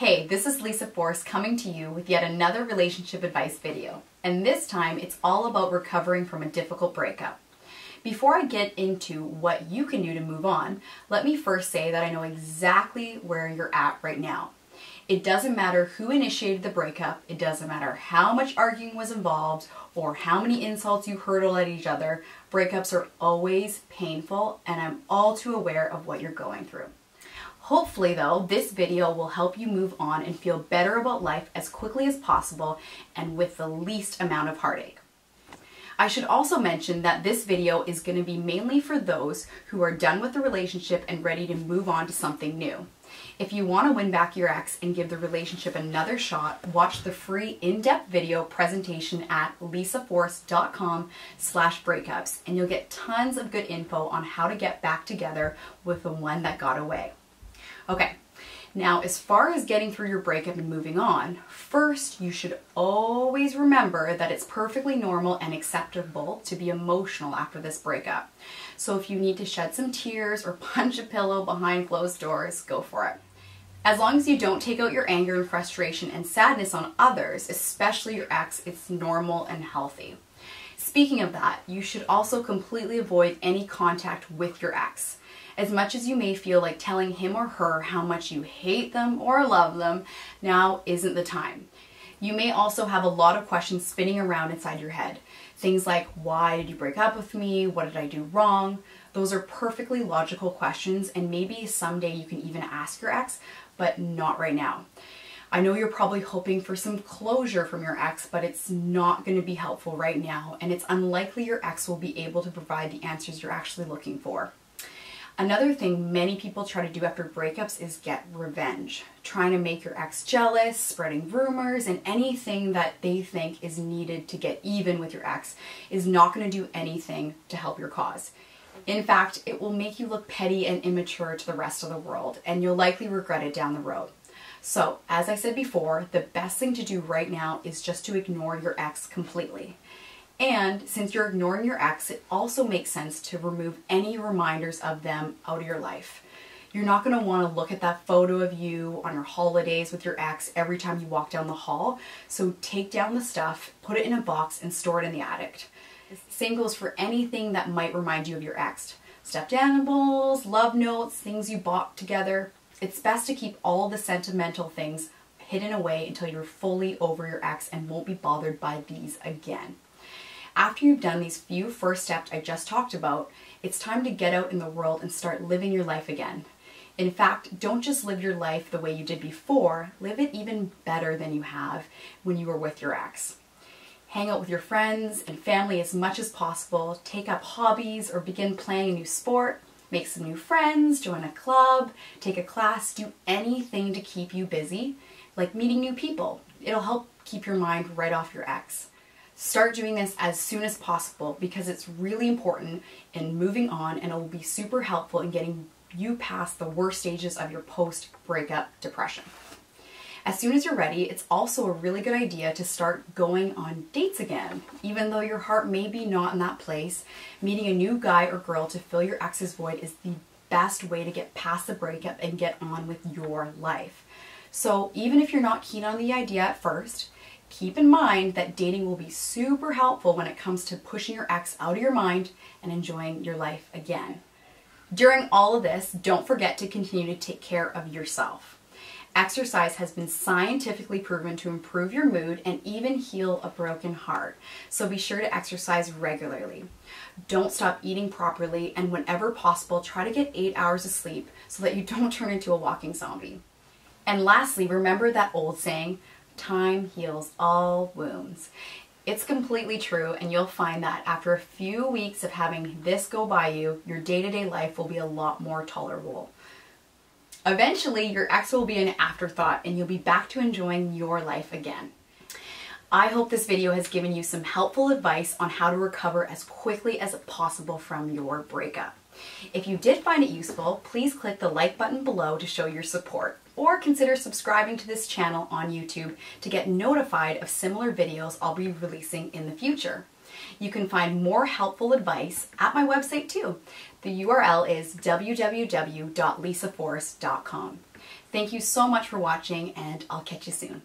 Hey, this is Lisa Force coming to you with yet another relationship advice video, and this time it's all about recovering from a difficult breakup. Before I get into what you can do to move on, let me first say that I know exactly where you're at right now. It doesn't matter who initiated the breakup, it doesn't matter how much arguing was involved or how many insults you hurled at each other, breakups are always painful, and I'm all too aware of what you're going through. Hopefully though, this video will help you move on and feel better about life as quickly as possible and with the least amount of heartache. I should also mention that this video is going to be mainly for those who are done with the relationship and ready to move on to something new. If you want to win back your ex and give the relationship another shot, watch the free in-depth video presentation at lisaforce.com/breakups and you'll get tons of good info on how to get back together with the one that got away. Okay, now as far as getting through your breakup and moving on, first you should always remember that it's perfectly normal and acceptable to be emotional after this breakup. So if you need to shed some tears or punch a pillow behind closed doors, go for it. As long as you don't take out your anger and frustration and sadness on others, especially your ex, it's normal and healthy. Speaking of that, you should also completely avoid any contact with your ex. As much as you may feel like telling him or her how much you hate them or love them, now isn't the time. You may also have a lot of questions spinning around inside your head. Things like, why did you break up with me? What did I do wrong? Those are perfectly logical questions, and maybe someday you can even ask your ex, but not right now. I know you're probably hoping for some closure from your ex, but it's not going to be helpful right now, and it's unlikely your ex will be able to provide the answers you're actually looking for. Another thing many people try to do after breakups is get revenge, trying to make your ex jealous, spreading rumors, and anything that they think is needed to get even with your ex is not going to do anything to help your cause. In fact, it will make you look petty and immature to the rest of the world, and you'll likely regret it down the road. So, as I said before, the best thing to do right now is just to ignore your ex completely. And since you're ignoring your ex, it also makes sense to remove any reminders of them out of your life. You're not going to want to look at that photo of you on your holidays with your ex every time you walk down the hall, so take down the stuff, put it in a box, and store it in the attic. The same goes for anything that might remind you of your ex. Stuffed animals, love notes, things you bought together. It's best to keep all the sentimental things hidden away until you're fully over your ex and won't be bothered by these again. After you've done these few first steps I just talked about, it's time to get out in the world and start living your life again. In fact, don't just live your life the way you did before, live it even better than you have when you were with your ex. Hang out with your friends and family as much as possible, take up hobbies or begin playing a new sport, make some new friends, join a club, take a class, do anything to keep you busy, like meeting new people. It'll help keep your mind right off your ex. Start doing this as soon as possible because it's really important in moving on, and it will be super helpful in getting you past the worst stages of your post-breakup depression. As soon as you're ready, it's also a really good idea to start going on dates again. Even though your heart may be not in that place, meeting a new guy or girl to fill your ex's void is the best way to get past the breakup and get on with your life. So even if you're not keen on the idea at first, keep in mind that dating will be super helpful when it comes to pushing your ex out of your mind and enjoying your life again. During all of this, don't forget to continue to take care of yourself. Exercise has been scientifically proven to improve your mood and even heal a broken heart, so be sure to exercise regularly. Don't stop eating properly, and whenever possible, try to get 8 hours of sleep so that you don't turn into a walking zombie. And lastly, remember that old saying, time heals all wounds. It's completely true, and you'll find that after a few weeks of having this go by you, your day-to-day life will be a lot more tolerable. Eventually, your ex will be an afterthought and you'll be back to enjoying your life again. I hope this video has given you some helpful advice on how to recover as quickly as possible from your breakup. If you did find it useful, please click the like button below to show your support, or consider subscribing to this channel on YouTube to get notified of similar videos I'll be releasing in the future. You can find more helpful advice at my website too. The URL is www.lisaforrest.com. Thank you so much for watching, and I'll catch you soon.